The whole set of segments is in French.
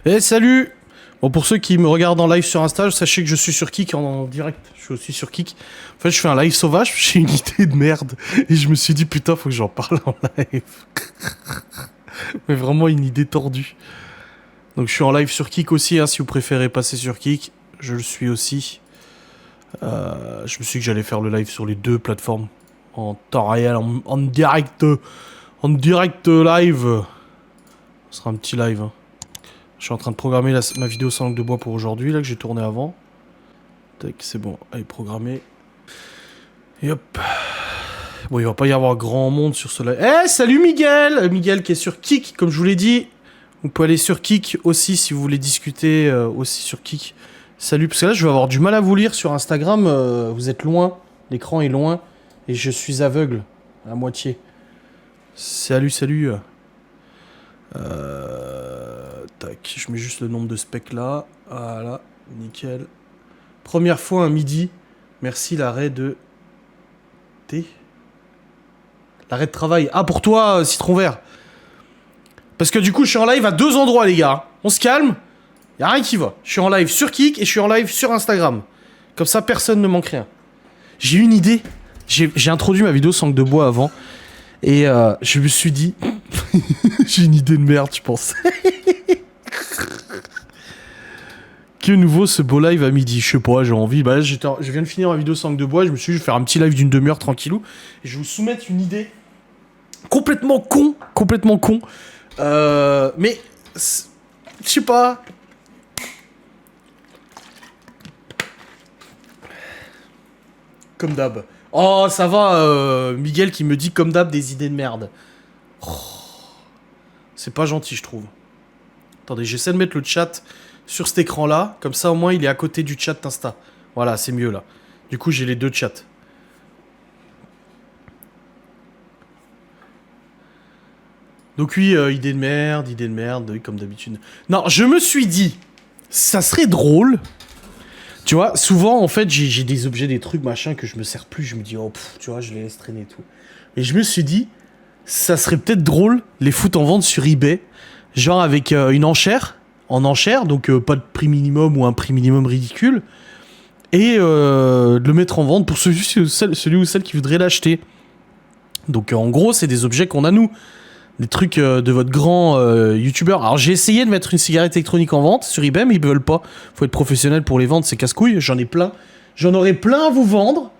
Eh salut. Bon, pour ceux qui me regardent en live sur Insta, sachez que je suis sur Kik en direct. Je suis aussi sur Kik. En fait, je fais un live sauvage, j'ai une idée de merde. Et je me suis dit, putain, faut que j'en parle en live. Mais vraiment une idée tordue. Donc je suis en live sur Kik aussi, hein, si vous préférez passer sur Kik. Je le suis aussi. Je me suis dit que j'allais faire le live sur les deux plateformes. En temps réel, en direct. En direct live. Ce sera un petit live, hein. Je suis en train de programmer ma vidéo sans langue de bois pour aujourd'hui, là, que j'ai tourné avant. Tac, c'est bon, elle est programmée. Et hop. Bon, il va pas y avoir grand monde sur ce live. Eh, salut Miguel! Miguel qui est sur Kik, comme je vous l'ai dit. Vous pouvez aller sur Kik aussi si vous voulez discuter aussi sur Kik. Salut, parce que là, je vais avoir du mal à vous lire sur Instagram. Vous êtes loin, l'écran est loin. Et je suis aveugle, à moitié. Salut, salut. Tac, je mets juste le nombre de specs là. Voilà, nickel. Première fois un midi. Merci l'arrêt de... L'arrêt de travail. Ah, pour toi, citron vert. Parce que du coup, je suis en live à deux endroits, les gars. On se calme. Y'a rien qui va. Je suis en live sur Kik et je suis en live sur Instagram. Comme ça, personne ne manque rien. J'ai une idée. J'ai introduit ma vidéo sans langue de bois avant. Et je me suis dit... J'ai une idée de merde, je pense. Que nouveau ce beau live à midi? Je sais pas, j'ai envie. Bah, je viens de finir ma vidéo sans langue de bois. Je me suis dit, je vais faire un petit live d'une demi-heure tranquillou. Et je vais vous soumettre une idée complètement con. Complètement con. Mais... Je sais pas... Comme d'hab. Oh, ça va, Miguel qui me dit comme d'hab des idées de merde. Oh, c'est pas gentil, je trouve. Attendez, j'essaie de mettre le chat sur cet écran-là. Comme ça, au moins, il est à côté du chat d'Insta. Voilà, c'est mieux, là. Du coup, j'ai les deux chats. Donc oui, idée de merde, oui, comme d'habitude. Non, je me suis dit, ça serait drôle... Tu vois, souvent, en fait, j'ai des objets, des trucs, machin, que je me sers plus. Je me dis, oh, pff, tu vois, je les laisse traîner et tout. Et je me suis dit, ça serait peut-être drôle, les foutre en vente sur eBay. Genre avec une enchère, en enchère, donc pas de prix minimum ou un prix minimum ridicule. Et de le mettre en vente pour celui ou celle qui voudrait l'acheter. Donc en gros, c'est des objets qu'on a nous. Des trucs de votre grand youtubeur. Alors j'ai essayé de mettre une cigarette électronique en vente sur eBay, mais ils veulent pas. Faut être professionnel pour les vendre, c'est casse-couille. J'en ai plein. J'en aurais plein à vous vendre,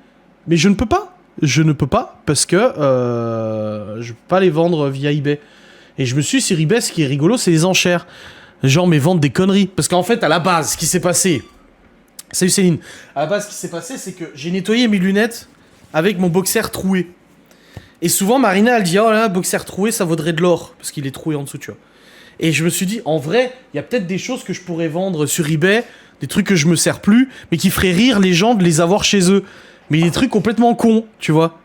mais je ne peux pas. Je ne peux pas parce que je peux pas les vendre via eBay. Et je me suis dit, sur eBay, ce qui est rigolo, c'est les enchères. Genre, mais vendre des conneries. Parce qu'en fait, à la base, ce qui s'est passé... Salut Céline. À la base, ce qui s'est passé, c'est que j'ai nettoyé mes lunettes avec mon boxer troué. Et souvent, Marina, elle dit, oh là, boxer troué, ça vaudrait de l'or. Parce qu'il est troué en dessous, tu vois. Et je me suis dit, en vrai, il y a peut-être des choses que je pourrais vendre sur eBay, des trucs que je me sers plus, mais qui feraient rire les gens de les avoir chez eux. Mais des trucs complètement cons, tu vois.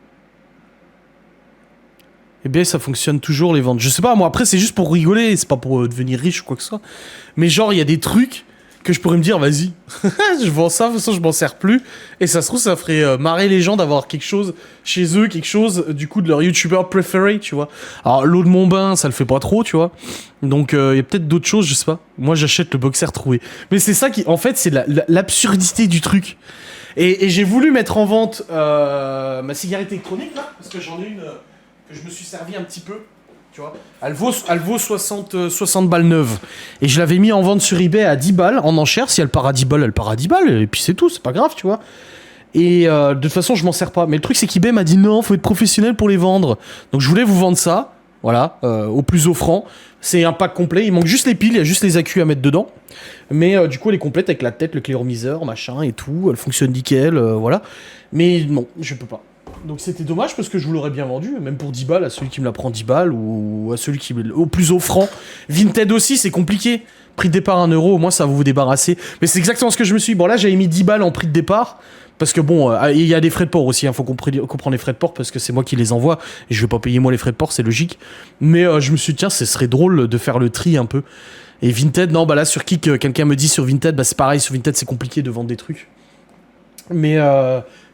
Eh bien, ça fonctionne toujours, les ventes. Je sais pas, moi, après, c'est juste pour rigoler, c'est pas pour devenir riche ou quoi que ce soit. Mais genre, il y a des trucs que je pourrais me dire, vas-y, je vends ça, de toute façon, je m'en sers plus. Et ça se trouve, ça ferait marrer les gens d'avoir quelque chose chez eux, quelque chose, du coup, de leur youtubeur préféré, tu vois. Alors, l'eau de mon bain, ça le fait pas trop, tu vois. Donc, il y a peut-être d'autres choses, je sais pas. Moi, j'achète le boxer troué. Mais c'est ça qui, en fait, c'est l'absurdité du truc. Et j'ai voulu mettre en vente ma cigarette électronique, là, parce que j'en ai une que je me suis servi un petit peu. Tu vois, elle vaut 60 balles neuves. Et je l'avais mis en vente sur eBay à 10 balles en enchère. Si elle part à 10 balles, elle part à 10 balles. Et puis c'est tout, c'est pas grave, tu vois. Et de toute façon, je m'en sers pas. Mais le truc, c'est qu'eBay m'a dit non, faut être professionnel pour les vendre. Donc je voulais vous vendre ça. Voilà, au plus offrant. C'est un pack complet. Il manque juste les piles, il y a juste les accus à mettre dedans. Mais du coup, elle est complète avec la tête, le clairomiseur, machin et tout. Elle fonctionne nickel, voilà. Mais non, je peux pas. Donc c'était dommage parce que je vous l'aurais bien vendu, même pour 10 balles, à celui qui me la prend 10 balles ou à celui qui au plus offrant. Vinted aussi, c'est compliqué. Prix de départ 1 €, au moins ça va vous débarrasser. Mais c'est exactement ce que je me suis dit. Bon là, j'avais mis 10 balles en prix de départ. Parce que bon, il y a des frais de port aussi, hein, faut comprendre les frais de port parce que c'est moi qui les envoie et je vais pas payer moi les frais de port, c'est logique. Mais je me suis dit, tiens, ce serait drôle de faire le tri un peu. Et Vinted, non, bah là sur Kik, quelqu'un me dit sur Vinted, bah c'est pareil, sur Vinted c'est compliqué de vendre des trucs. Mais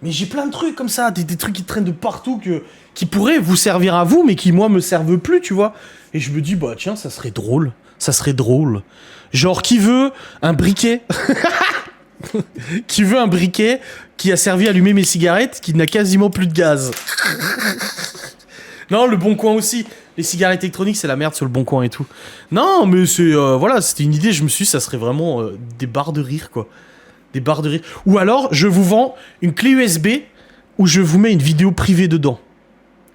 j'ai plein de trucs comme ça, des trucs qui traînent de partout qui pourraient vous servir à vous, mais qui moi me servent plus, tu vois. Et je me dis, bah tiens, ça serait drôle. Ça serait drôle. Genre, qui veut un briquet qui veut un briquet qui a servi à allumer mes cigarettes, qui n'a quasiment plus de gaz. Non, le Bon Coin aussi. Les cigarettes électroniques, c'est la merde sur le Bon Coin et tout. Non, mais c'est... voilà, c'était une idée, je me suis dit, ça serait vraiment des barres de rire, quoi. Des barres de rire. Ou alors, je vous vends une clé USB où je vous mets une vidéo privée dedans.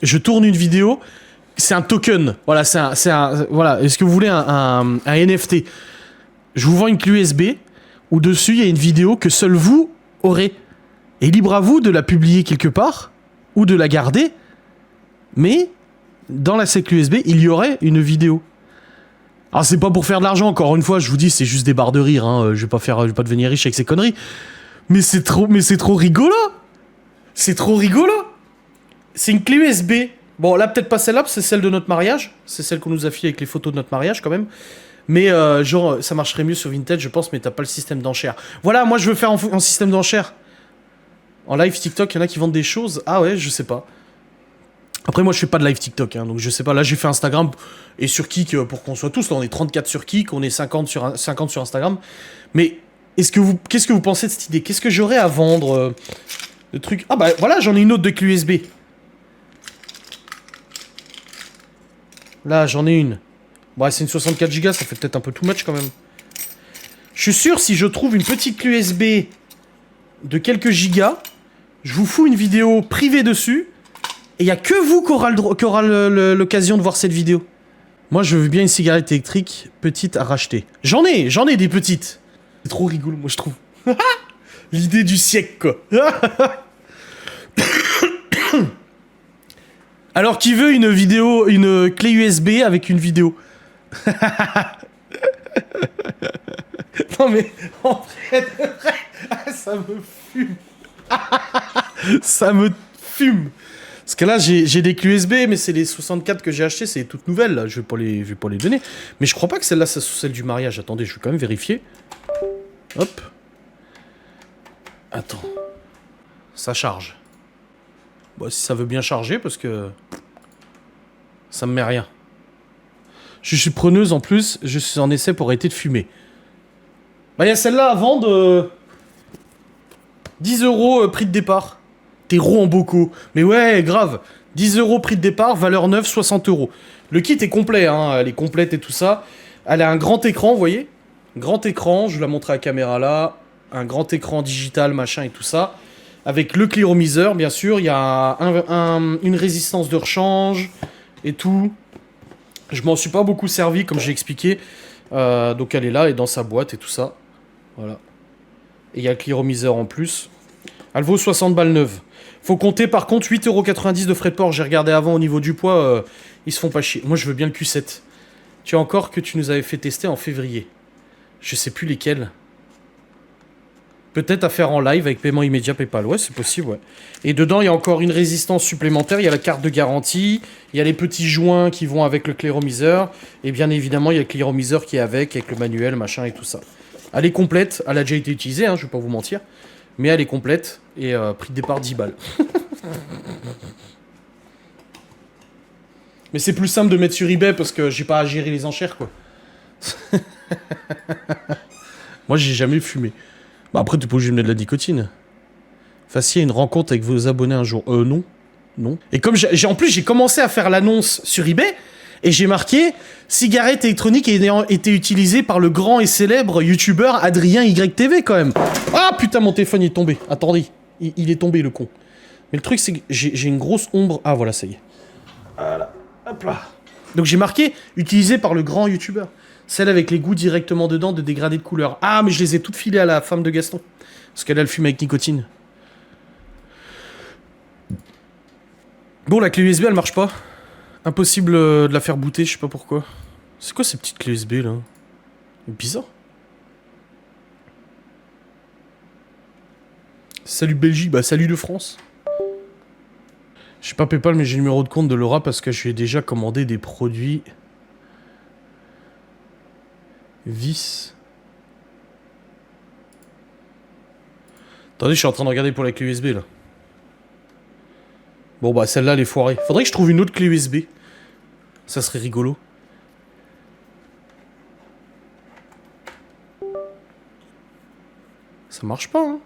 Je tourne une vidéo, c'est un token. Voilà, voilà, est-ce que vous voulez un NFT? Je vous vends une clé USB où dessus, il y a une vidéo que seul vous aurez. Et libre à vous de la publier quelque part ou de la garder. Mais dans la clé USB, il y aurait une vidéo. Alors c'est pas pour faire de l'argent, encore une fois, je vous dis, c'est juste des barres de rire, hein. Je vais pas devenir riche avec ces conneries. Mais c'est trop rigolo. C'est trop rigolo. C'est une clé USB. Bon, là peut-être pas celle-là, c'est celle de notre mariage. C'est celle qu'on nous a filée avec les photos de notre mariage quand même. Mais genre, ça marcherait mieux sur Vinted, je pense, mais t'as pas le système d'enchères. Voilà, moi je veux faire en système d'enchères. En live TikTok, il y en a qui vendent des choses. Ah ouais, je sais pas. Après, moi, je fais pas de live TikTok, hein, donc je sais pas. Là, j'ai fait Instagram et sur Kik pour qu'on soit tous. Là, on est 34 sur Kik, on est 50 sur Instagram. Mais qu'est-ce que vous pensez de cette idée? Qu'est-ce que j'aurais à vendre de trucs? Ah bah voilà, j'en ai une autre de clé USB. Là, j'en ai une. Bon, c'est une 64 Go, ça fait peut-être un peu too much quand même. Je suis sûr, si je trouve une petite clé USB de quelques gigas, je vous fous une vidéo privée dessus. Et il n'y a que vous qui aura l'occasion de voir cette vidéo. Moi, je veux bien une cigarette électrique petite à racheter. J'en ai des petites. C'est trop rigolo, moi, je trouve. L'idée du siècle, quoi. Alors, qui veut une vidéo, une clé USB avec une vidéo? Non, mais en fait, ça me fume. Ça me fume. Parce que là, j'ai des clés USB, mais c'est les 64 que j'ai achetées, c'est toutes nouvelles, là. Je vais pas les donner. Mais je crois pas que celle-là, c'est celle du mariage. Attendez, je vais quand même vérifier. Hop. Attends. Ça charge. Bon, si ça veut bien charger, parce que... ça me met rien. Je suis preneuse, en plus. Je suis en essai pour arrêter de fumer. Bah, il y a celle-là à vendre... 10 € prix de départ. T'es en bocaux. Mais ouais, grave. 10 € prix de départ, valeur neuve, 60 €. Le kit est complet, hein. Elle est complète et tout ça. Elle a un grand écran, vous voyez? Grand écran, je vous la montre à la caméra là. Un grand écran digital, machin et tout ça. Avec le cléromiseur, bien sûr. Il y a une résistance de rechange et tout. Je m'en suis pas beaucoup servi, comme j'ai expliqué. Donc elle est là, et dans sa boîte et tout ça. Voilà. Et il y a le cléromiseur en plus. Elle vaut 60 balles neuve. Faut compter par contre 8,90 € de frais de port. J'ai regardé avant au niveau du poids, ils se font pas chier. Moi je veux bien le Q7. Tu as encore que tu nous avais fait tester en février. Je sais plus lesquels. Peut-être à faire en live avec paiement immédiat PayPal. Ouais, c'est possible, ouais. Et dedans, il y a encore une résistance supplémentaire. Il y a la carte de garantie. Il y a les petits joints qui vont avec le cléromiseur. Et bien évidemment, il y a le cléromiseur qui est avec le manuel, machin et tout ça. Elle est complète. Elle a déjà été utilisée, hein, je vais pas vous mentir. Mais elle est complète. Et prix de départ 10 balles. Mais c'est plus simple de mettre sur eBay parce que j'ai pas à gérer les enchères, quoi. Moi, j'ai jamais fumé. Bah après, tu peux obligé de mettre de la nicotine. Fassiez une rencontre avec vos abonnés un jour. Non. Non. Et comme en plus, j'ai commencé à faire l'annonce sur eBay, et j'ai marqué « Cigarette électronique ayant été utilisée par le grand et célèbre youtubeur Adrien YTV » quand même. Ah putain, mon téléphone il est tombé. Attendez, il est tombé, le con. Mais le truc, c'est que j'ai une grosse ombre... Ah voilà, ça y est. Voilà. Hop là. Donc j'ai marqué « Utilisé par le grand youtubeur ». Celle avec les goûts directement dedans de dégradés de couleur. Ah, mais je les ai toutes filées à la femme de Gaston. Parce qu'elle a le fume avec nicotine. Bon, la clé USB, elle marche pas. Impossible de la faire booter, je sais pas pourquoi. C'est quoi ces petites clés USB, là? Bizarre. Salut Belgique, bah salut de France. J'ai pas PayPal, mais j'ai le numéro de compte de Laura parce que je lui ai déjà commandé des produits... Vis. Attendez, je suis en train de regarder pour la clé USB là. Bon bah celle-là elle est foirée. Faudrait que je trouve une autre clé USB. Ça serait rigolo. Ça marche pas, hein.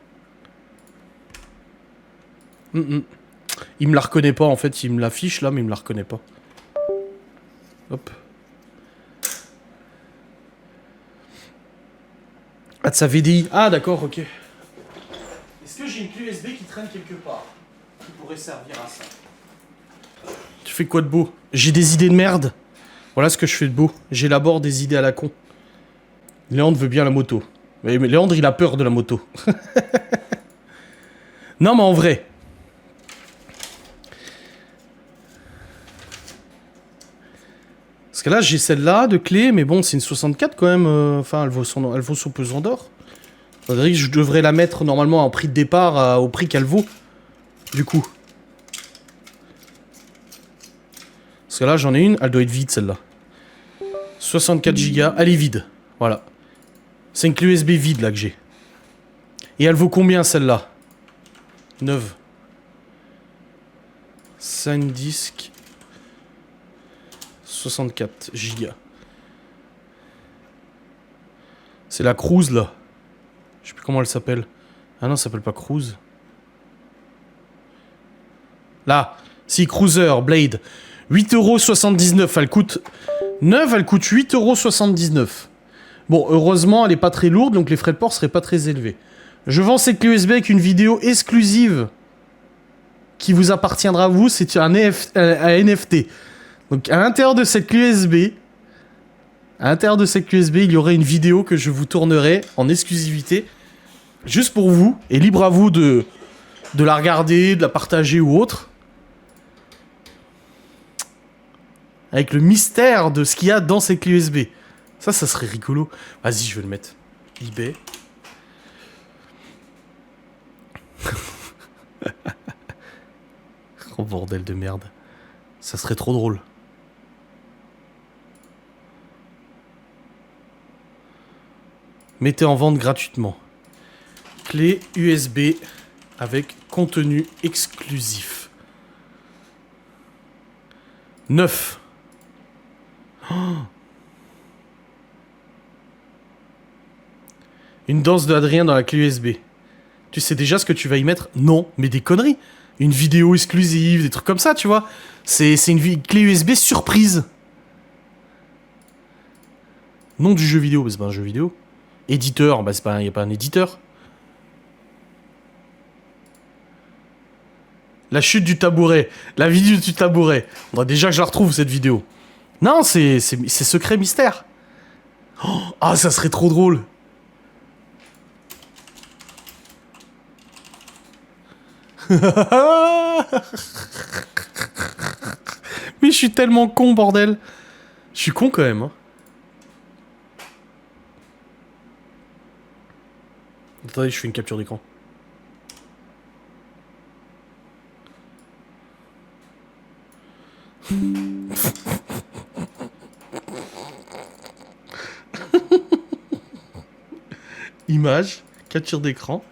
Il me la reconnaît pas, en fait. Il me l'affiche, là, mais il me la reconnaît pas. Hop. Ah, de sa VDI. Ah, d'accord, ok. Est-ce que j'ai une clé USB qui traîne quelque part qui pourrait servir à ça? Tu fais quoi de beau? J'ai des idées de merde. Voilà ce que je fais de beau. J'élabore des idées à la con. Léandre veut bien la moto. Mais Léandre, il a peur de la moto. Non, mais en vrai. Parce que là, j'ai celle-là de clé, mais bon, c'est une 64 quand même. Enfin, elle vaut son pesant d'or. Faudrait que je devrais la mettre normalement en prix de départ au prix qu'elle vaut. Du coup. Parce que là, j'en ai une. Elle doit être vide, celle-là. 64 Go. Elle est vide. Voilà. C'est une clé USB vide, là, que j'ai. Et elle vaut combien, celle-là? 9. 5 disques. 64 Go. C'est la Cruise, là. Je sais plus comment elle s'appelle. Ah non, ça s'appelle pas Cruise. Là. Si, Cruiser, Blade. 8,79 €. Elle coûte 9, elle coûte 8,79 €. Bon, heureusement, elle est pas très lourde, donc les frais de port seraient pas très élevés. Je vends cette clé USB avec une vidéo exclusive qui vous appartiendra à vous. C'est un NFT. Donc, à l'intérieur de cette clé USB, il y aurait une vidéo que je vous tournerai en exclusivité, juste pour vous, et libre à vous de la regarder, de la partager ou autre. Avec le mystère de ce qu'il y a dans cette clé USB. Ça serait rigolo. Vas-y, je vais le mettre. eBay. Oh bordel de merde. Ça serait trop drôle. Mettez en vente gratuitement. Clé USB avec contenu exclusif. 9. Oh. Une danse de Adrien dans la clé USB. Tu sais déjà ce que tu vas y mettre? Non, mais des conneries. Une vidéo exclusive, des trucs comme ça, tu vois. C'est une clé USB surprise. Nom du jeu vidéo, bah, c'est pas un jeu vidéo. Éditeur, bah y a pas un éditeur. La chute du tabouret. La vidéo du tabouret. Bon, déjà que je la retrouve, cette vidéo. Non, c'est secret mystère. Oh, ah, ça serait trop drôle. Mais je suis tellement con, bordel. Je suis con quand même. Hein. Attendez, je fais une capture d'écran. Image, capture d'écran.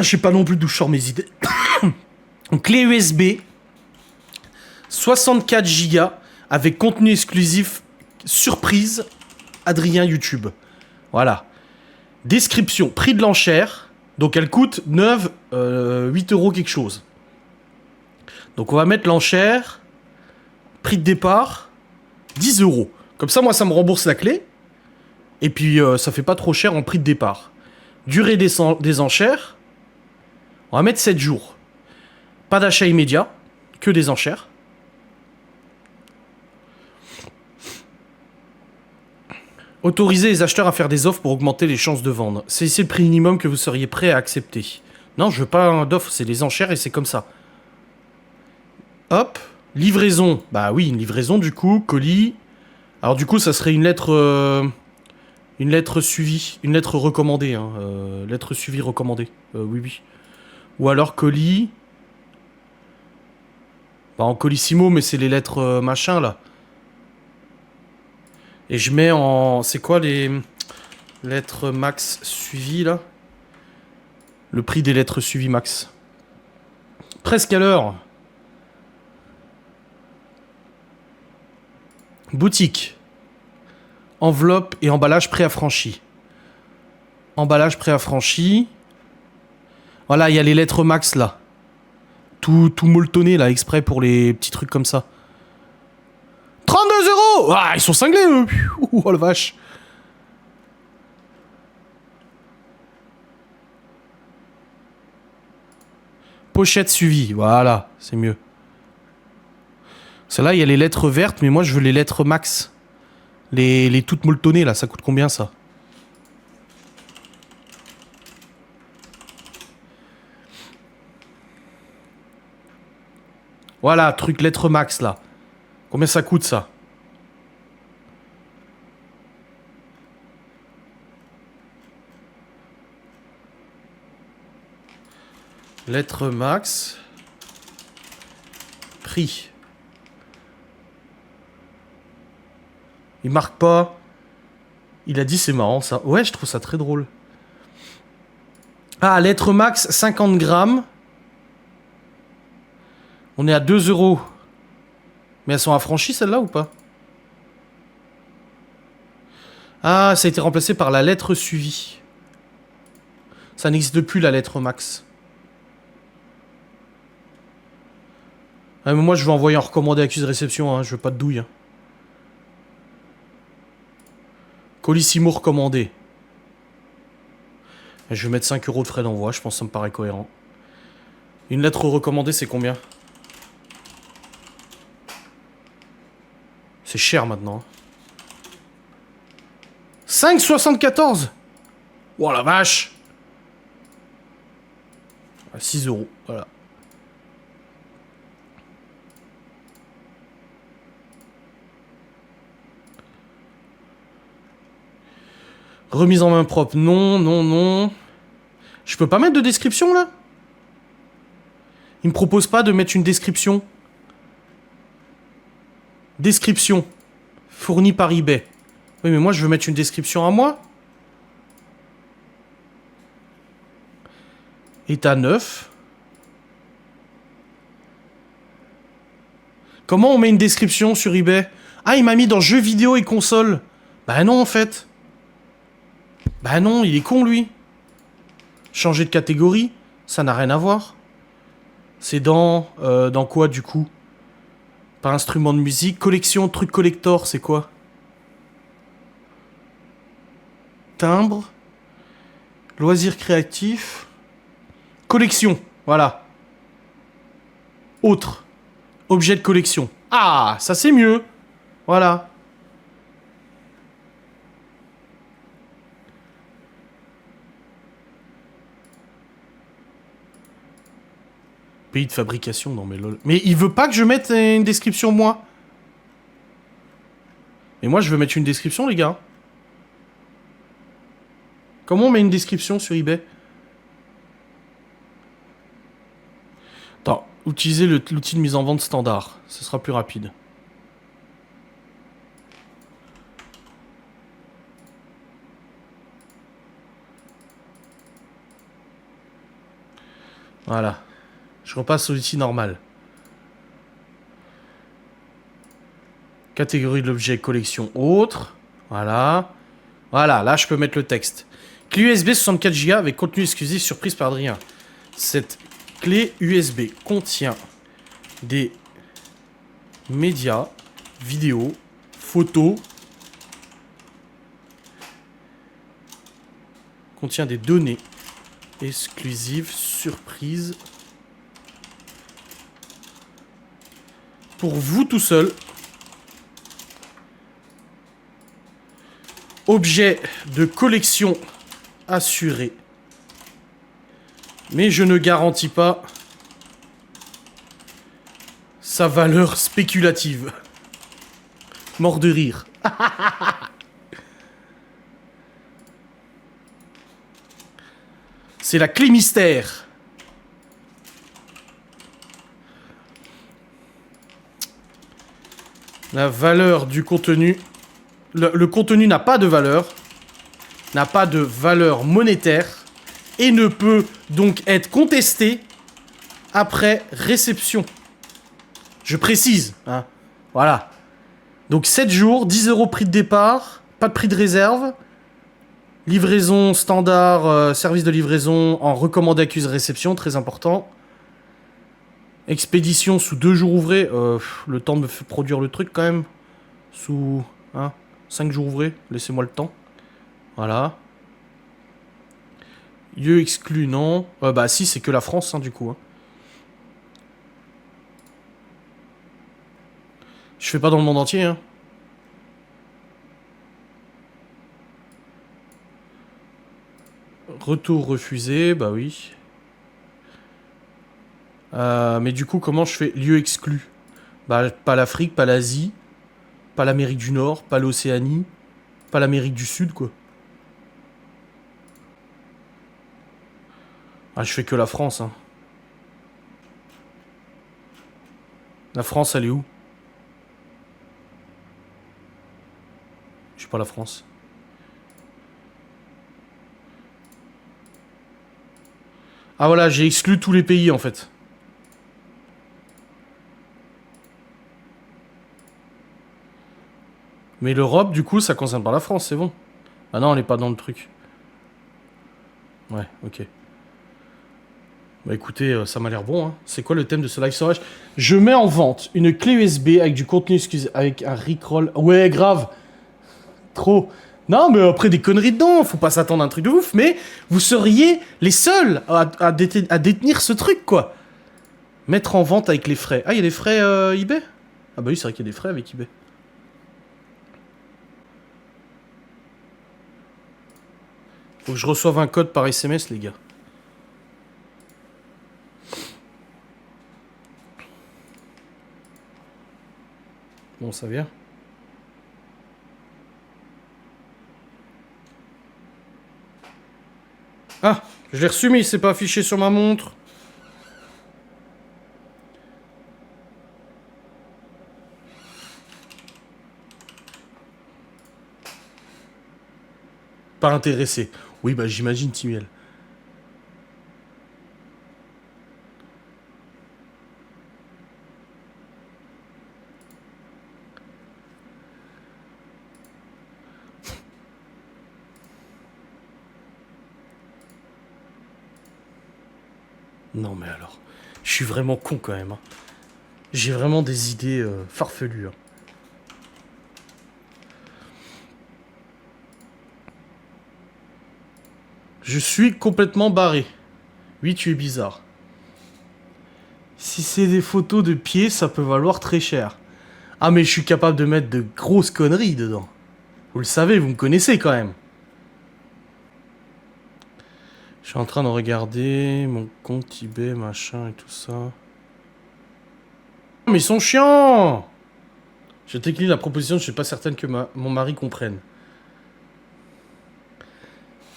Je sais pas non plus d'où je sors mes idées. Clé USB 64 Go avec contenu exclusif surprise Adrien YouTube. Voilà. Description, prix de l'enchère. Donc elle coûte 9, 8 € quelque chose. Donc on va mettre l'enchère. Prix de départ 10 €. Comme ça, moi, ça me rembourse la clé. Et puis, ça fait pas trop cher en prix de départ. Durée des enchères. On va mettre 7 jours. Pas d'achat immédiat. Que des enchères. Autoriser les acheteurs à faire des offres pour augmenter les chances de vendre. C'est le prix minimum que vous seriez prêt à accepter. Non, je veux pas d'offre, c'est les enchères et c'est comme ça. Hop. Livraison. Bah oui, une livraison du coup. Colis. Alors du coup, ça serait une lettre... une lettre suivie. Une lettre recommandée. Hein. Lettre suivie recommandée. Oui, oui. Ou alors colis... Bah en colissimo, mais c'est les lettres machin là. Et je mets en... C'est quoi les lettres max suivies là? Le prix des lettres suivies max. Presque à l'heure. Boutique. Enveloppe et emballage préaffranchi. Emballage préaffranchi. Voilà, il y a les lettres max là. Tout molletonné là, exprès pour les petits trucs comme ça. 32 €. Ah, ils sont cinglés eux. Oh la vache. Pochette suivie, voilà, c'est mieux. Celle-là, il y a les lettres vertes, mais moi je veux les lettres max. Les toutes molletonnées là, ça coûte combien ça? Voilà, truc lettres max là. Combien ça coûte ça? Lettres max. Prix. Il marque pas. Il a dit c'est marrant ça. Ouais, je trouve ça très drôle. Ah, lettres max 50 grammes. On est à 2 €. Mais elles sont affranchies celles-là ou pas? Ah, ça a été remplacé par la lettre suivie. Ça n'existe plus la lettre max. Ah, mais moi je vais envoyer un recommandé accuse réception, hein. Je veux pas de douille. Hein. Colissimo recommandé. Et je vais mettre 5 € de frais d'envoi, je pense que ça me paraît cohérent. Une lettre recommandée, c'est combien? C'est cher maintenant. 5,74 €. Oh la vache. 6 €, voilà. Remise en main propre, non, non, non. Je peux pas mettre de description là? Il me propose pas de mettre une description. Description. Fournie par eBay. Oui, mais moi je veux mettre une description à moi. État neuf. Comment on met une description sur eBay? Ah, il m'a mis dans jeux vidéo et console. Bah non en fait. Bah non, il est con lui. Changer de catégorie, ça n'a rien à voir. C'est dans quoi du coup? Pas instrument de musique, collection, truc collector, c'est quoi? Timbre, loisirs créatifs, collection, voilà. Autre, objet de collection. Ah, ça c'est mieux. Voilà. Pays de fabrication, non mais lol. Mais il veut pas que je mette une description moi. Mais moi je veux mettre une description les gars. Comment on met une description sur eBay? Attends, utilisez l'outil de mise en vente standard. Ce sera plus rapide. Voilà. Je repasse au outil normal. Catégorie de l'objet, collection, autre. Voilà. Voilà, là je peux mettre le texte. Clé USB 64 Go avec contenu exclusif surprise par Adrien. Cette clé USB contient des médias, vidéos, photos. Contient des données exclusives surprises. Pour vous tout seul. Objet de collection assuré. Mais je ne garantis pas sa valeur spéculative. Mort de rire. C'est la clé mystère. La valeur du contenu. Le contenu n'a pas de valeur. N'a pas de valeur monétaire. et ne peut donc être contesté après réception. Je précise, hein. Voilà. Donc 7 jours, 10 € prix de départ, pas de prix de réserve, livraison standard, service de livraison en recommandé accusé réception, très important. Expédition sous 2 jours ouvrés, le temps de me produire le truc quand même. Sous 5 jours ouvrés, laissez-moi le temps. Voilà. Lieu exclu, non. Bah si, c'est que la France, hein, du coup. Hein. Je fais pas dans le monde entier, hein. Retour refusé, bah oui. Mais du coup, comment je fais lieu exclu? Bah, pas l'Afrique, pas l'Asie, pas l'Amérique du Nord, pas l'Océanie, pas l'Amérique du Sud, quoi. Ah, je fais que la France, hein. La France, elle est où? Je sais pas la France. Ah voilà, j'ai exclu tous les pays, en fait. Mais l'Europe, du coup, ça concerne pas la France, c'est bon. Ah non, elle est pas dans le truc. Ouais, ok. Bah écoutez, ça m'a l'air bon, hein. C'est quoi le thème de ce live storage? Je mets en vente une clé USB avec du contenu, avec un Rickroll. Ouais, grave. Trop. Non, mais après des conneries dedans, faut pas s'attendre à un truc de ouf, mais vous seriez les seuls à détenir ce truc, quoi. Mettre en vente avec les frais. Ah, il y a des frais eBay? Ah bah oui, c'est vrai qu'il y a des frais avec eBay. Faut que je reçoive un code par SMS, les gars. Bon, ça vient. Ah, je l'ai reçu, mais il s'est pas affiché sur ma montre. Pas intéressé. Oui, bah j'imagine, Timuel. Non, mais alors... Je suis vraiment con, quand même. Hein. J'ai vraiment des idées farfelues. Hein. Je suis complètement barré. Oui, tu es bizarre. Si c'est des photos de pieds, ça peut valoir très cher. Ah, mais je suis capable de mettre de grosses conneries dedans. Vous le savez, vous me connaissez quand même. Je suis en train de regarder mon compte eBay, machin et tout ça. Mais ils sont chiants! Je t'écris la proposition, je suis pas certaine que mon mari comprenne.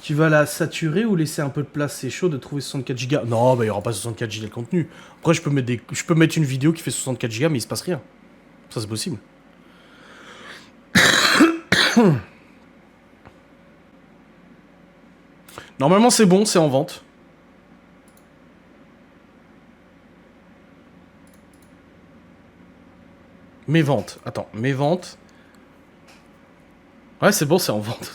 Tu vas la saturer ou laisser un peu de place? C'est chaud de trouver 64 Go. Non, bah il y aura pas 64 Go de contenu. Après, je peux mettre une vidéo qui fait 64 Go, mais il se passe rien. Ça, c'est possible. Normalement, c'est bon, c'est en vente. Mes ventes. Attends, mes ventes. Ouais, c'est bon, c'est en vente.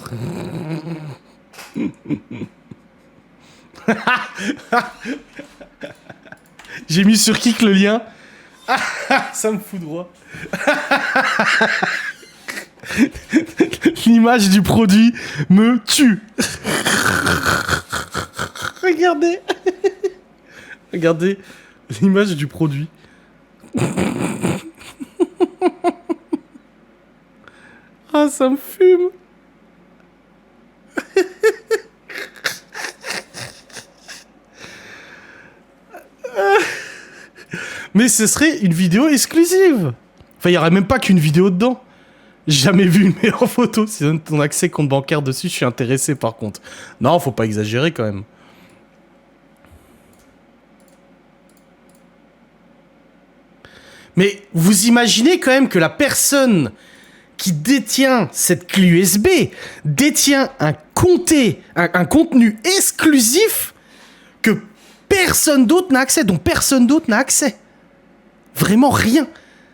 J'ai mis sur Kik le lien. Ça me fout droit. L'image du produit me tue. Regardez. Regardez l'image du produit. Ah, ça me fume. Mais ce serait une vidéo exclusive. Enfin, il n'y aurait même pas qu'une vidéo dedans. J'ai jamais vu une meilleure photo. Si tu donnes ton accès compte bancaire dessus, je suis intéressé par contre. Non, faut pas exagérer quand même. Mais vous imaginez quand même que la personne qui détient cette clé USB détient un contenu exclusif que personne d'autre n'a accès, dont personne d'autre n'a accès. Vraiment rien.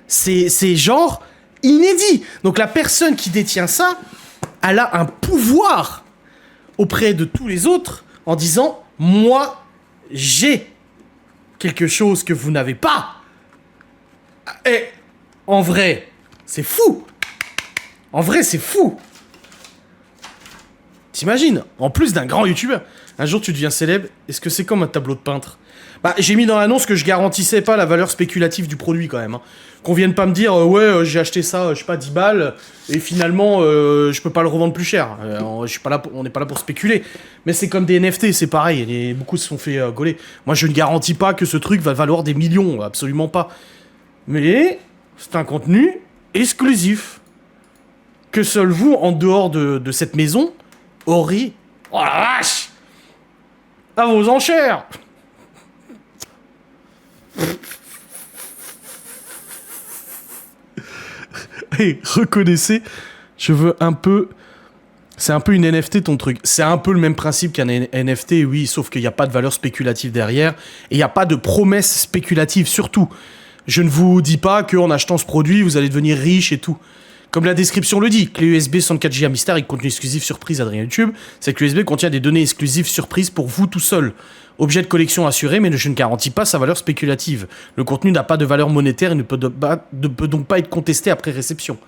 C'est genre inédit. Donc la personne qui détient ça, elle a un pouvoir auprès de tous les autres en disant « Moi, j'ai quelque chose que vous n'avez pas. » Et en vrai, c'est fou. En vrai, c'est fou. T'imagines, en plus d'un grand youtubeur, un jour tu deviens célèbre, est-ce que c'est comme un tableau de peintre? Bah, j'ai mis dans l'annonce que je garantissais pas la valeur spéculative du produit quand même. Hein. Qu'on vienne pas me dire, ouais, j'ai acheté ça, je sais pas, 10 balles, et finalement, je peux pas le revendre plus cher. Je suis pas là on n'est pas là pour spéculer. Mais c'est comme des NFT, c'est pareil, beaucoup se sont fait gauler. Moi, je ne garantis pas que ce truc va valoir des millions, absolument pas. Mais c'est un contenu exclusif. Que seul vous, en dehors de cette maison, aurez... Oh la vache! À vos enchères! Hey, reconnaissez, je veux un peu... C'est un peu une NFT ton truc. C'est un peu le même principe qu'un NFT, oui, sauf qu'il n'y a pas de valeur spéculative derrière. Et il n'y a pas de promesse spéculative, surtout. Je ne vous dis pas qu'en achetant ce produit, vous allez devenir riche et tout. Comme la description le dit, clé USB 64 Go mystère avec contenu exclusif surprise Adrien YouTube. Cette clé USB contient des données exclusives surprises pour vous tout seul. Objet de collection assuré, mais je ne garantis pas sa valeur spéculative. Le contenu n'a pas de valeur monétaire et ne peut donc pas être contesté après réception.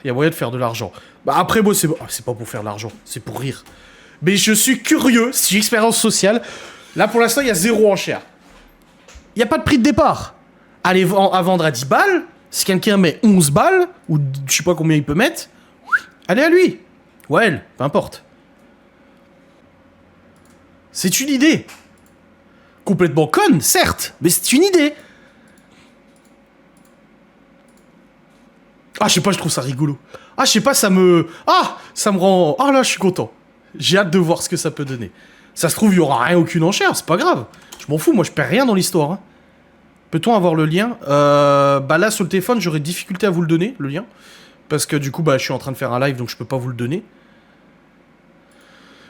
Il y a moyen de faire de l'argent. Bah après, moi, c'est pas pour faire de l'argent, c'est pour rire. Mais je suis curieux, si expérience sociale. Là, pour l'instant, il y a 0 enchère. Il n'y a pas de prix de départ. Allez à vendre à 10 balles. Si quelqu'un met 11 balles, ou je sais pas combien il peut mettre, allez à lui. Ou à elle, peu importe. C'est une idée. Complètement conne, certes, mais c'est une idée. Ah, je sais pas, je trouve ça rigolo. Ah, je sais pas, ça me rend... Ah là, je suis content. J'ai hâte de voir ce que ça peut donner. Ça se trouve, il y aura rien, aucune enchère, c'est pas grave. Je m'en fous, moi, je perds rien dans l'histoire. Hein. Peut-on avoir le lien? Bah là, sur le téléphone, j'aurais difficulté à vous le donner, le lien. Parce que du coup, bah, je suis en train de faire un live, donc je peux pas vous le donner.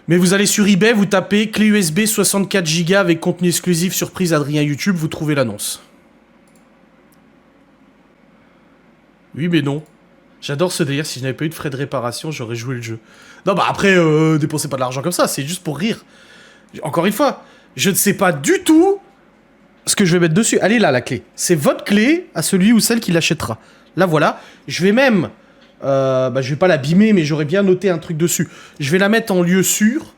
Mais vous allez sur eBay, vous tapez clé USB 64 Go avec contenu exclusif surprise Adrien YouTube, vous trouvez l'annonce. Oui, mais non. J'adore ce délire, si je n'avais pas eu de frais de réparation, j'aurais joué le jeu. Non, bah après, dépensez pas de l'argent comme ça, c'est juste pour rire. Encore une fois, je ne sais pas du tout ce que je vais mettre dessus. Allez là, la clé. C'est votre clé à celui ou celle qui l'achètera. Là, voilà. Je vais même... je vais pas l'abîmer, mais j'aurais bien noté un truc dessus. Je vais la mettre en lieu sûr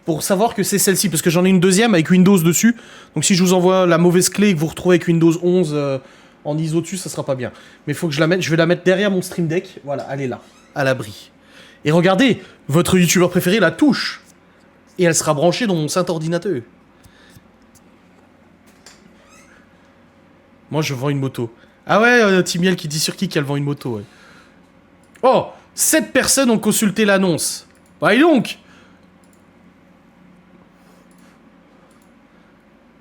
pour savoir que c'est celle-ci, parce que j'en ai une deuxième avec Windows dessus. Donc si je vous envoie la mauvaise clé et que vous retrouvez avec Windows 11 en ISO dessus, ça sera pas bien. Mais il faut que je la mette. Je vais la mettre derrière mon Stream Deck. Voilà, elle est là, à l'abri. Et regardez, votre youtubeur préféré la touche. Et elle sera branchée dans mon saint ordinateur. Moi, je vends une moto. Ah ouais, Timiel qui dit sur qui qu'elle vend une moto, ouais. Oh, 7 personnes ont consulté l'annonce. Bah, et donc?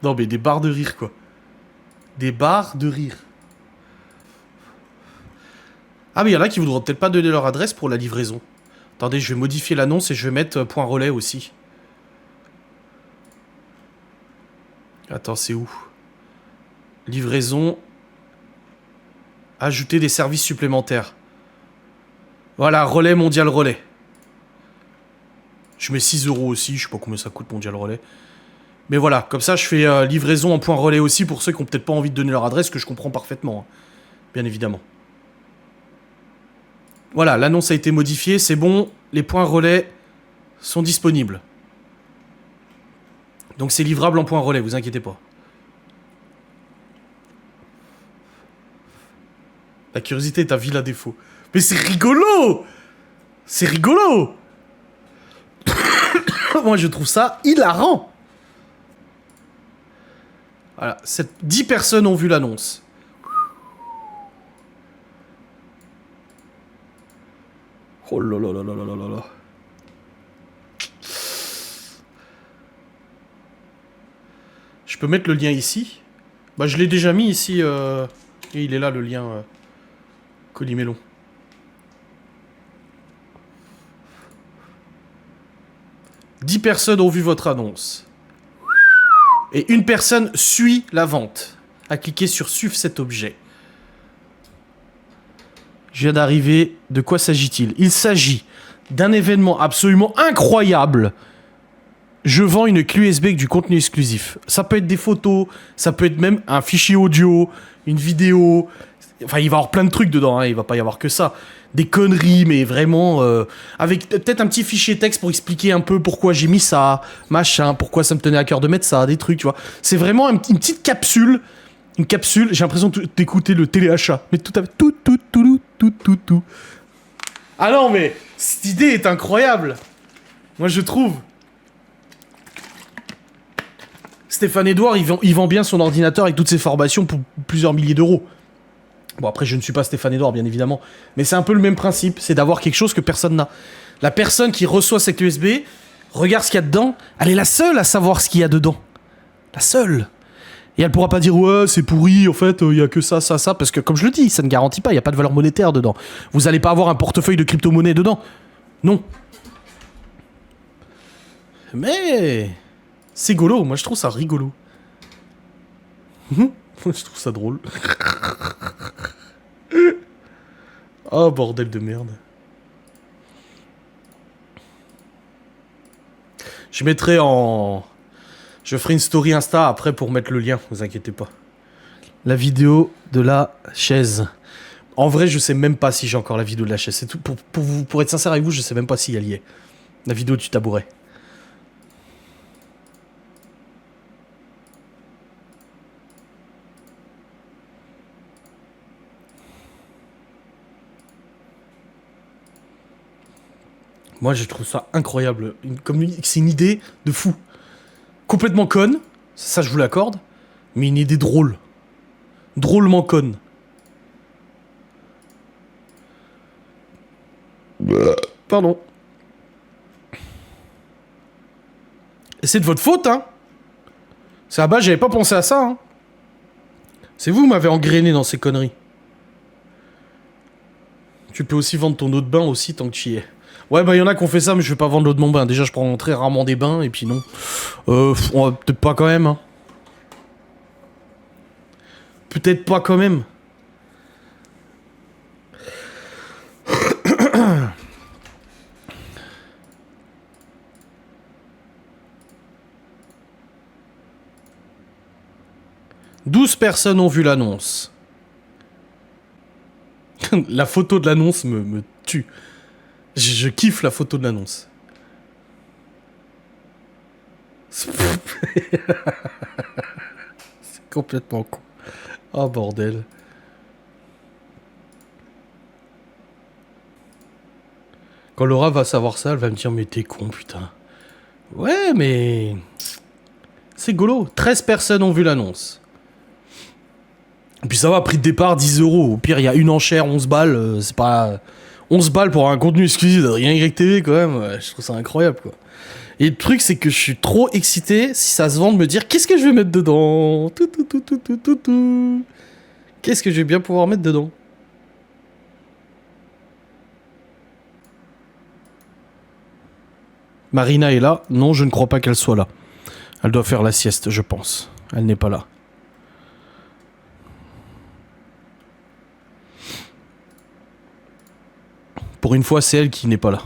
Non, mais des barres de rire, quoi. Des barres de rire. Ah, mais il y en a qui voudront peut-être pas donner leur adresse pour la livraison. Attendez, je vais modifier l'annonce et je vais mettre point relais aussi. Attends, c'est où? Livraison. Ajouter des services supplémentaires. Voilà, relais mondial relais. Je mets 6 € aussi, je sais pas combien ça coûte mondial relais. Mais voilà, comme ça je fais livraison en point relais aussi pour ceux qui ont peut-être pas envie de donner leur adresse, que je comprends parfaitement. Hein. Bien évidemment. Voilà, l'annonce a été modifiée, c'est bon, les points relais sont disponibles. Donc c'est livrable en point relais, vous inquiétez pas. La curiosité est un vilain défaut. Mais c'est rigolo! C'est rigolo! Moi je trouve ça hilarant! Voilà, 10 personnes ont vu l'annonce. Oh là là là là là là là. Je peux mettre le lien ici? Bah je l'ai déjà mis ici. Et il est là le lien. Colimélon. 10 personnes ont vu votre annonce. Et une personne suit la vente. À cliquer sur suivre cet objet. Je viens d'arriver. De quoi s'agit-il? Il s'agit d'un événement absolument incroyable. Je vends une clé USB avec du contenu exclusif. Ça peut être des photos, ça peut être même un fichier audio, une vidéo. Enfin, il va y avoir plein de trucs dedans, hein. Il va pas y avoir que ça. Des conneries, mais vraiment... avec peut-être un petit fichier texte pour expliquer un peu pourquoi j'ai mis ça, machin, pourquoi ça me tenait à cœur de mettre ça, des trucs, tu vois. C'est vraiment une petite capsule. Une capsule, j'ai l'impression d'écouter le téléachat. Mais tout à fait... Tout. Ah non, mais cette idée est incroyable. Moi, je trouve... Stéphane Edouard, il vend bien son ordinateur avec toutes ses formations pour plusieurs milliers d'euros. Bon, après, je ne suis pas Stéphane Edouard, bien évidemment. Mais c'est un peu le même principe, c'est d'avoir quelque chose que personne n'a. La personne qui reçoit cette USB, regarde ce qu'il y a dedans, elle est la seule à savoir ce qu'il y a dedans. La seule. Et elle pourra pas dire, ouais, c'est pourri, en fait, il y a que ça, parce que, comme je le dis, ça ne garantit pas, il n'y a pas de valeur monétaire dedans. Vous allez pas avoir un portefeuille de crypto-monnaie dedans. Non. Mais... c'est rigolo, moi je trouve ça rigolo. Je trouve ça drôle. Oh bordel de merde. Je mettrai en... je ferai une story Insta après pour mettre le lien, vous inquiétez pas. La vidéo de la chaise. En vrai, je sais même pas si j'ai encore la vidéo de la chaise. C'est tout. Pour être sincère avec vous, je sais même pas si elle y est. La vidéo du tabouret. Moi, je trouve ça incroyable. C'est une idée de fou. Complètement conne, ça je vous l'accorde, mais une idée drôle. Drôlement conne. Pardon. Et c'est de votre faute, hein. C'est à bas, j'avais pas pensé à ça, hein. C'est vous qui m'avez engrainé dans ces conneries. Tu peux aussi vendre ton eau de bain aussi tant que tu y es. Ouais, bah, y en a qui ont fait ça, mais je vais pas vendre l'eau de mon bain. Déjà, je prends très rarement des bains, et puis non. On va peut-être pas quand même, hein. Peut-être pas quand même. « 12 personnes ont vu l'annonce. » La photo de l'annonce me tue. Je kiffe la photo de l'annonce. C'est complètement con. Oh bordel. Quand Laura va savoir ça, elle va me dire mais t'es con putain. Ouais mais... c'est golo. 13 personnes ont vu l'annonce. Et puis ça va, prix de départ 10 €. Au pire il y a une enchère, 11 balles. C'est pas... 11 balles pour un contenu exclusif de Rien Y TV quand même. Ouais, je trouve ça incroyable quoi. Et le truc c'est que je suis trop excité si ça se vend de me dire qu'est-ce que je vais mettre dedans. Qu'est-ce que je vais bien pouvoir mettre dedans. Marina est là. Non, je ne crois pas qu'elle soit là. Elle doit faire la sieste, je pense. Elle n'est pas là. Pour une fois, c'est elle qui n'est pas là.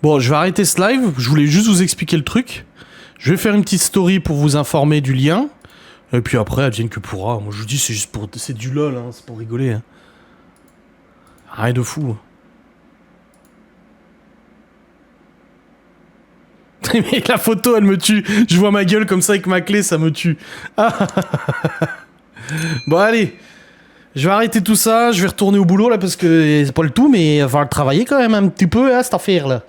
Bon, je vais arrêter ce live. Je voulais juste vous expliquer le truc. Je vais faire une petite story pour vous informer du lien. Et puis après, advienne que pourra. Moi, je vous dis, c'est juste pour... c'est du lol, hein. C'est pour rigoler, hein. Rien de fou. Mais la photo, elle me tue. Je vois ma gueule comme ça avec ma clé, ça me tue. Bon, allez. Je vais arrêter tout ça. Je vais retourner au boulot, là, parce que c'est pas le tout, mais il va falloir travailler quand même un petit peu, hein, cette affaire-là.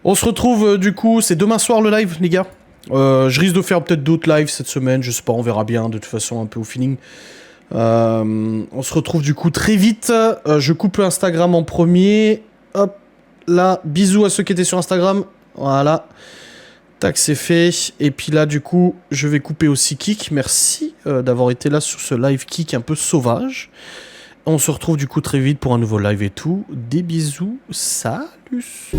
On se retrouve, du coup, c'est demain soir le live, les gars. Je risque de faire peut-être d'autres lives cette semaine. Je sais pas, on verra bien, de toute façon, un peu au feeling. On se retrouve du coup très vite. Je coupe Instagram en premier. Hop, là, bisous à ceux qui étaient sur Instagram. Voilà. Tac, c'est fait. Et puis là, du coup, je vais couper aussi Kik. Merci d'avoir été là sur ce live Kik un peu sauvage. On se retrouve du coup très vite pour un nouveau live et tout. Des bisous. Salut.